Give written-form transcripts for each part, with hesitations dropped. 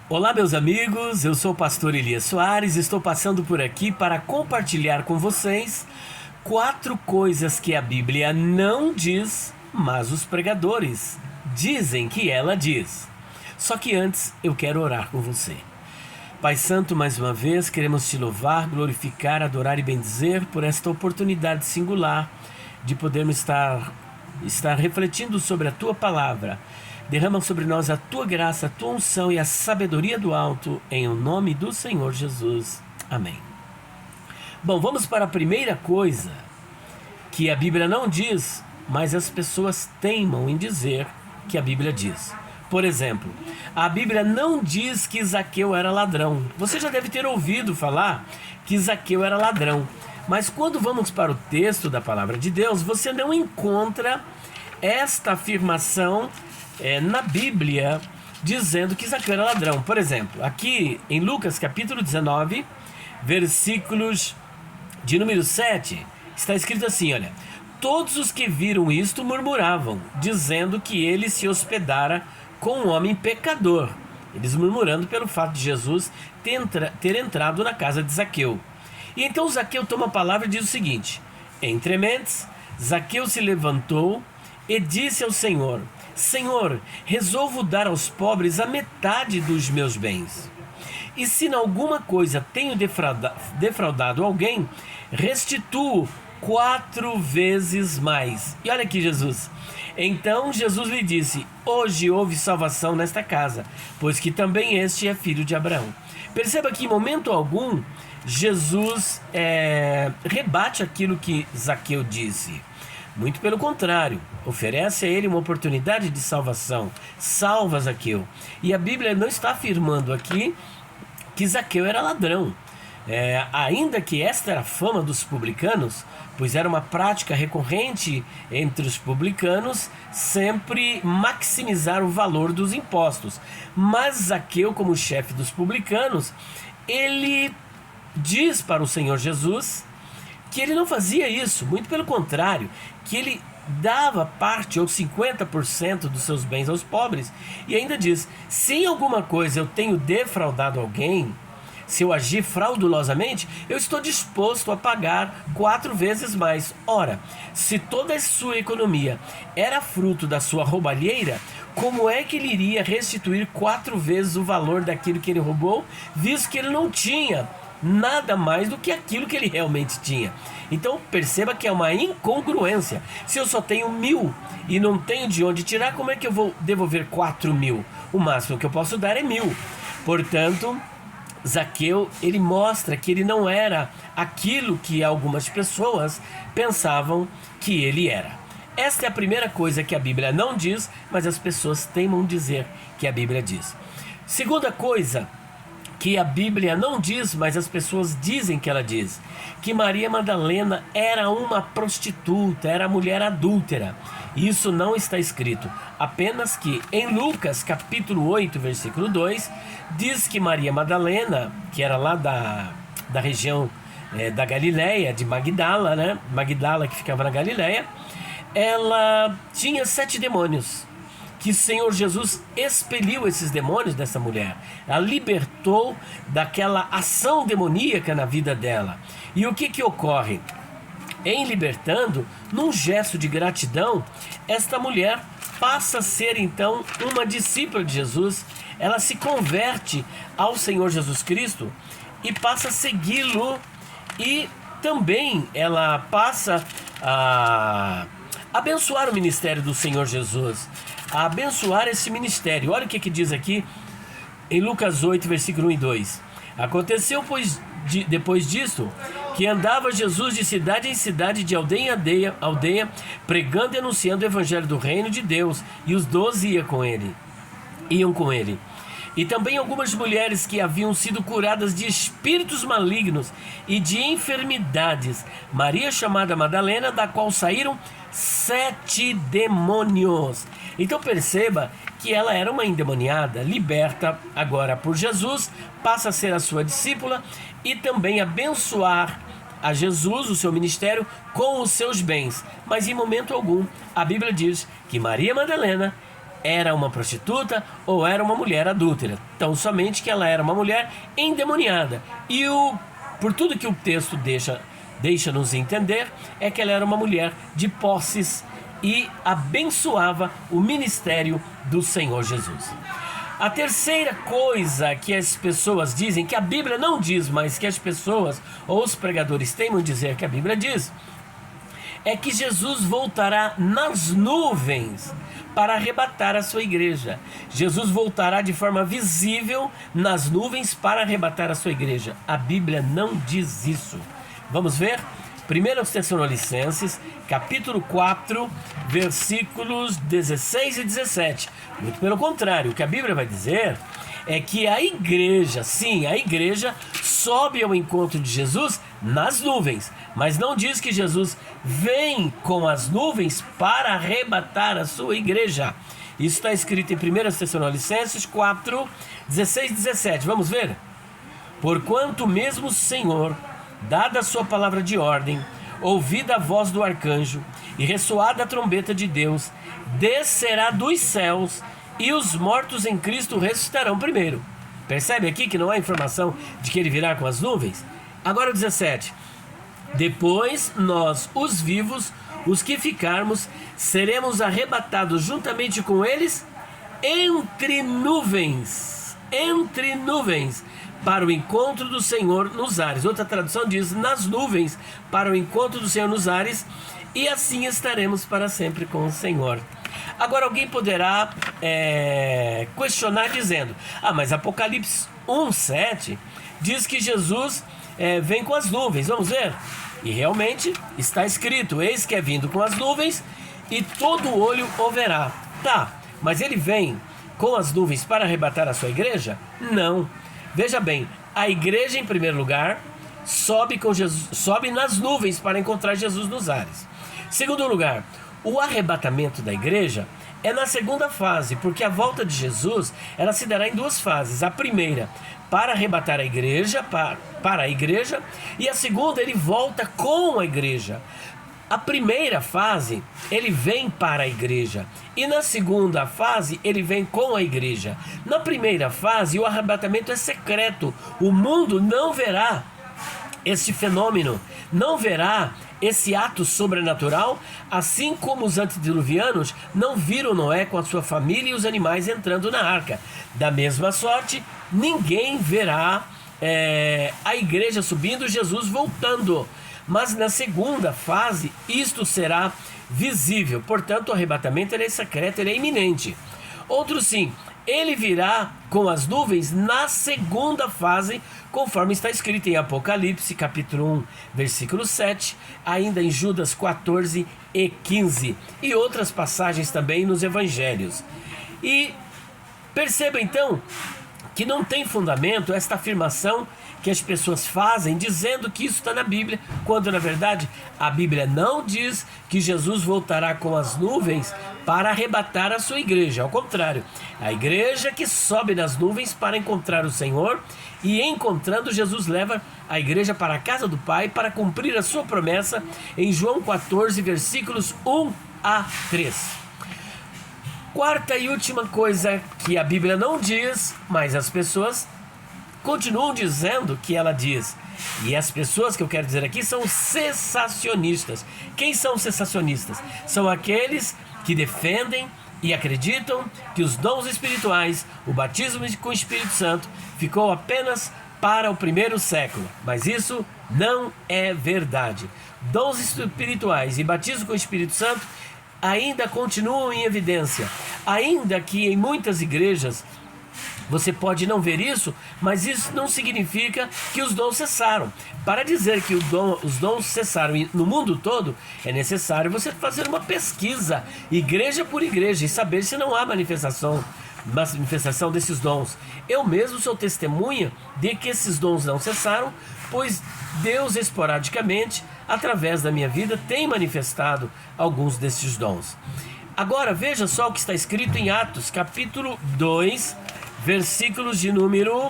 Olá, meus amigos, eu sou o pastor Elias Soares, estou passando por aqui para compartilhar com vocês 4 coisas que a Bíblia não diz, mas os pregadores dizem que ela diz. Só que antes eu quero orar com você. Pai Santo, mais uma vez queremos te louvar, glorificar, adorar e bendizer por esta oportunidade singular de podermos estar refletindo sobre a tua palavra. Derrama sobre nós a tua graça, a tua unção e a sabedoria do alto, em o nome do Senhor Jesus. Amém. Bom, vamos para a primeira coisa que a Bíblia não diz, mas as pessoas teimam em dizer que a Bíblia diz. Por exemplo, a Bíblia não diz que Zaqueu era ladrão. Você já deve ter ouvido falar que Zaqueu era ladrão. Mas quando vamos para o texto da palavra de Deus, você não encontra esta afirmação na Bíblia dizendo que Zaqueu era ladrão. Por exemplo, aqui em Lucas capítulo 19, versículos de número 7, está escrito assim, olha: todos os que viram isto murmuravam, dizendo que ele se hospedara com um homem pecador. Eles murmurando pelo fato de Jesus ter entrado na casa de Zaqueu. E então Zaqueu toma a palavra e diz o seguinte: entre mentes, Zaqueu se levantou e disse ao Senhor: Senhor, resolvo dar aos pobres a metade dos meus bens. E se em alguma coisa tenho defraudado alguém, restituo 4 vezes mais. E olha aqui Jesus. Então Jesus lhe disse: hoje houve salvação nesta casa, pois que também este é filho de Abraão. Perceba que em momento algum Jesus rebate aquilo que Zaqueu disse. Muito pelo contrário, oferece a ele uma oportunidade de salvação. Salva Zaqueu. E a Bíblia não está afirmando aqui que Zaqueu era ladrão. Ainda que esta era a fama dos publicanos, pois era uma prática recorrente entre os publicanos sempre maximizar o valor dos impostos. Mas Zaqueu, como chefe dos publicanos, ele diz para o Senhor Jesus que ele não fazia isso, muito pelo contrário, que ele dava parte ou 50% dos seus bens aos pobres, e ainda diz: se em alguma coisa eu tenho defraudado alguém, se eu agir fraudulosamente, eu estou disposto a pagar 4 vezes mais. Ora, se toda a sua economia era fruto da sua roubalheira, como é que ele iria restituir 4 vezes o valor daquilo que ele roubou, visto que ele não tinha nada mais do que aquilo que ele realmente tinha? Então perceba que é uma incongruência. Se eu só tenho 1.000 e não tenho de onde tirar, como é que eu vou devolver 4.000? O máximo que eu posso dar é 1.000. Portanto, Zaqueu, ele mostra que ele não era aquilo que algumas pessoas pensavam que ele era. Esta é a primeira coisa que a Bíblia não diz, mas as pessoas teimam dizer que a Bíblia diz. Segunda coisa que a Bíblia não diz, mas as pessoas dizem que ela diz: que Maria Madalena era uma prostituta, era mulher adúltera. Isso não está escrito, apenas que em Lucas capítulo 8, versículo 2, diz que Maria Madalena, que era lá da região da Galileia, de Magdala, né? Magdala, que ficava na Galileia, ela tinha 7 demônios. Que o Senhor Jesus expeliu esses demônios dessa mulher, a libertou daquela ação demoníaca na vida dela. E o que ocorre? Em libertando, num gesto de gratidão, esta mulher passa a ser então uma discípula de Jesus. Ela se converte ao Senhor Jesus Cristo e passa a segui-lo, e também ela passa a abençoar o ministério do Senhor Jesus, a abençoar esse ministério. Olha o que diz aqui em Lucas 8, versículo 1 e 2. Aconteceu, pois, depois disto, que andava Jesus de cidade em cidade, de aldeia em aldeia, pregando e anunciando o evangelho do reino de Deus, e os 12 iam com ele. E também algumas mulheres que haviam sido curadas de espíritos malignos e de enfermidades. Maria, chamada Madalena, da qual saíram 7 demônios. Então perceba que ela era uma endemoniada, liberta agora por Jesus, passa a ser a sua discípula e também abençoar a Jesus, o seu ministério, com os seus bens. Mas em momento algum, a Bíblia diz que Maria Madalena era uma prostituta ou era uma mulher adúltera. Tão somente que ela era uma mulher endemoniada. E por tudo que o texto deixa nos entender, é que ela era uma mulher de posses e abençoava o ministério do Senhor Jesus. A terceira coisa que as pessoas dizem, que a Bíblia não diz, mas que as pessoas ou os pregadores temem dizer que a Bíblia diz, é que Jesus voltará nas nuvens para arrebatar a sua igreja. Jesus voltará de forma visível nas nuvens para arrebatar a sua igreja. A Bíblia não diz isso. Vamos ver? 1 Tessalonicenses, capítulo 4, versículos 16 e 17. Muito pelo contrário, o que a Bíblia vai dizer é que a igreja, sim, a igreja sobe ao encontro de Jesus nas nuvens, mas não diz que Jesus vem com as nuvens para arrebatar a sua igreja. Isso está escrito em 1 Tessalonicenses 4, 16 e 17. Vamos ver? Porquanto mesmo o Senhor, dada a sua palavra de ordem, ouvida a voz do arcanjo e ressoada a trombeta de Deus, descerá dos céus e os mortos em Cristo ressuscitarão primeiro. Percebe aqui que não há informação de que ele virá com as nuvens? Agora o 17. Depois nós, os vivos, os que ficarmos, seremos arrebatados juntamente com eles entre nuvens, para o encontro do Senhor nos ares. Outra tradução diz, nas nuvens, para o encontro do Senhor nos ares, e assim estaremos para sempre com o Senhor. Agora alguém poderá questionar dizendo, mas Apocalipse 1:7 diz que Jesus vem com as nuvens. Vamos ver? E realmente está escrito, eis que é vindo com as nuvens e todo olho o verá. Tá, mas ele vem com as nuvens para arrebatar a sua igreja? Não. Veja bem, a igreja em primeiro lugar sobe nas nuvens para encontrar Jesus nos ares. Segundo lugar, o arrebatamento da igreja é na segunda fase, porque a volta de Jesus ela se dará em duas fases. A primeira, para arrebatar a igreja, para a igreja, e a segunda, ele volta com a igreja. A primeira fase, ele vem para a igreja, e na segunda fase, ele vem com a igreja. Na primeira fase, o arrebatamento é secreto, o mundo não verá esse fenômeno, não verá esse ato sobrenatural, assim como os antediluvianos não viram Noé com a sua família e os animais entrando na arca. Da mesma sorte, ninguém verá a igreja subindo, Jesus voltando. Mas na segunda fase, isto será visível. Portanto, o arrebatamento ele é secreto, ele é iminente. Outro sim, ele virá com as nuvens na segunda fase, conforme está escrito em Apocalipse, capítulo 1, versículo 7, ainda em Judas 14 e 15, e outras passagens também nos evangelhos. E perceba então que não tem fundamento esta afirmação que as pessoas fazem dizendo que isso está na Bíblia, quando na verdade a Bíblia não diz que Jesus voltará com as nuvens para arrebatar a sua igreja. Ao contrário, a igreja que sobe nas nuvens para encontrar o Senhor, e encontrando, Jesus leva a igreja para a casa do Pai para cumprir a sua promessa em João 14, versículos 1 a 3. Quarta e última coisa que a Bíblia não diz, mas as pessoas continuam dizendo que ela diz. E as pessoas que eu quero dizer aqui são cessacionistas. Quem são os cessacionistas? São aqueles que defendem e acreditam que os dons espirituais, o batismo com o Espírito Santo, ficou apenas para o primeiro século. Mas isso não é verdade. Dons espirituais e batismo com o Espírito Santo ainda continuam em evidência. Ainda que em muitas igrejas você pode não ver isso, mas isso não significa que os dons cessaram. Para dizer que os dons cessaram no mundo todo, é necessário você fazer uma pesquisa, igreja por igreja, e saber se não há manifestação desses dons. Eu mesmo sou testemunha de que esses dons não cessaram, pois Deus esporadicamente, através da minha vida, tem manifestado alguns desses dons. Agora veja só o que está escrito em Atos, capítulo 2, versículos de número...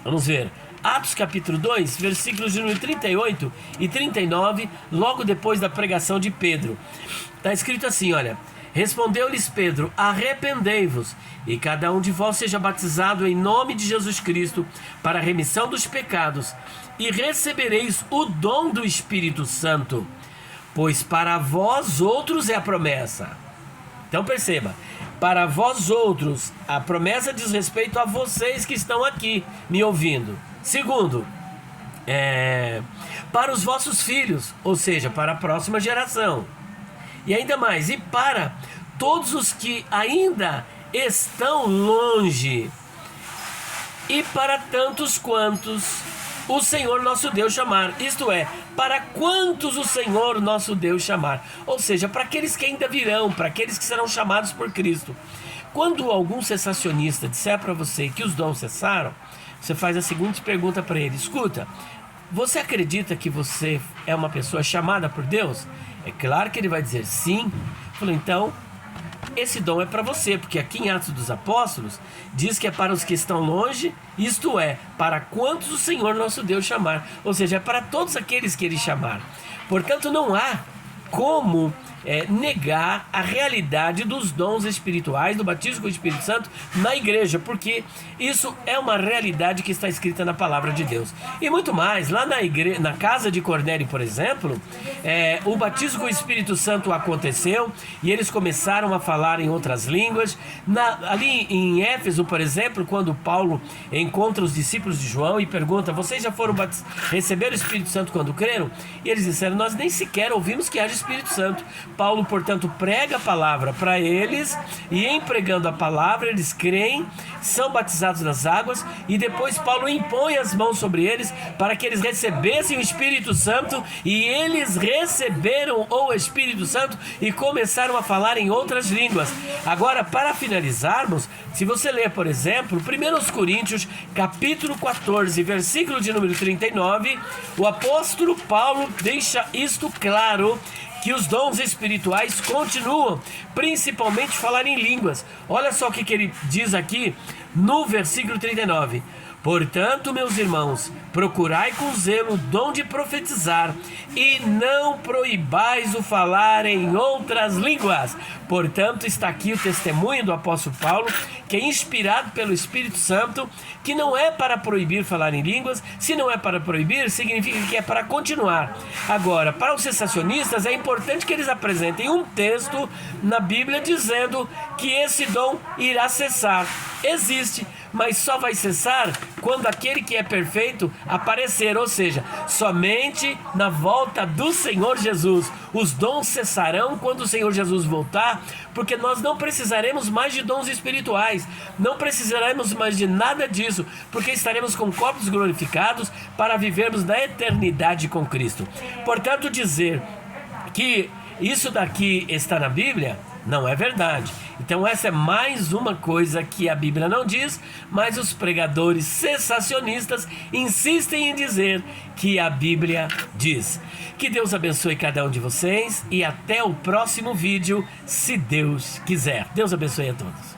Vamos ver. Atos capítulo 2, versículos de número 38 e 39, logo depois da pregação de Pedro. Está escrito assim, olha: Respondeu-lhes Pedro: arrependei-vos, e cada um de vós seja batizado em nome de Jesus Cristo para a remissão dos pecados, e recebereis o dom do Espírito Santo, pois para vós outros é a promessa. Então perceba, para vós outros, a promessa diz respeito a vocês que estão aqui me ouvindo. Segundo, para os vossos filhos, ou seja, para a próxima geração. E ainda mais, e para todos os que ainda estão longe, e para tantos quantos o Senhor nosso Deus chamar. Isto é, para quantos o Senhor nosso Deus chamar. Ou seja, para aqueles que ainda virão, para aqueles que serão chamados por Cristo. Quando algum cessacionista disser para você que os dons cessaram, você faz a seguinte pergunta para ele: escuta, você acredita que você é uma pessoa chamada por Deus? É claro que ele vai dizer sim. Falou, então, esse dom é para você, porque aqui em Atos dos Apóstolos diz que é para os que estão longe, isto é, para quantos o Senhor nosso Deus chamar. Ou seja, é para todos aqueles que ele chamar. Portanto, não há como negar a realidade dos dons espirituais, do batismo com o Espírito Santo na igreja, porque isso é uma realidade que está escrita na palavra de Deus. E muito mais, lá na casa de Cornélio, por exemplo, o batismo com o Espírito Santo aconteceu e eles começaram a falar em outras línguas. Ali em Éfeso, por exemplo, quando Paulo encontra os discípulos de João e pergunta: vocês já foram receber o Espírito Santo quando creram? E eles disseram: nós nem sequer ouvimos que haja Espírito Santo. Paulo, portanto, prega a palavra para eles, e em pregando a palavra eles creem, são batizados nas águas, e depois Paulo impõe as mãos sobre eles para que eles recebessem o Espírito Santo, e eles receberam o Espírito Santo e começaram a falar em outras línguas. Agora, para finalizarmos, se você ler, por exemplo, 1 Coríntios, capítulo 14, versículo de número 39, o apóstolo Paulo deixa isto claro, que os dons espirituais continuam, principalmente falar em línguas. Olha só o que ele diz aqui no versículo 39. Portanto, meus irmãos, procurai com zelo o dom de profetizar, e não proibais o falar em outras línguas. Portanto, está aqui o testemunho do apóstolo Paulo, que é inspirado pelo Espírito Santo, que não é para proibir falar em línguas. Se não é para proibir, significa que é para continuar. Agora, para os cessacionistas, é importante que eles apresentem um texto na Bíblia dizendo que esse dom irá cessar. Existe, mas só vai cessar quando aquele que é perfeito aparecer, ou seja, somente na volta do Senhor Jesus. Os dons cessarão quando o Senhor Jesus voltar, porque nós não precisaremos mais de dons espirituais, não precisaremos mais de nada disso, porque estaremos com corpos glorificados para vivermos na eternidade com Cristo. Portanto, dizer que isso daqui está na Bíblia não é verdade. Então essa é mais uma coisa que a Bíblia não diz, mas os pregadores cessacionistas insistem em dizer que a Bíblia diz. Que Deus abençoe cada um de vocês e até o próximo vídeo, se Deus quiser. Deus abençoe a todos.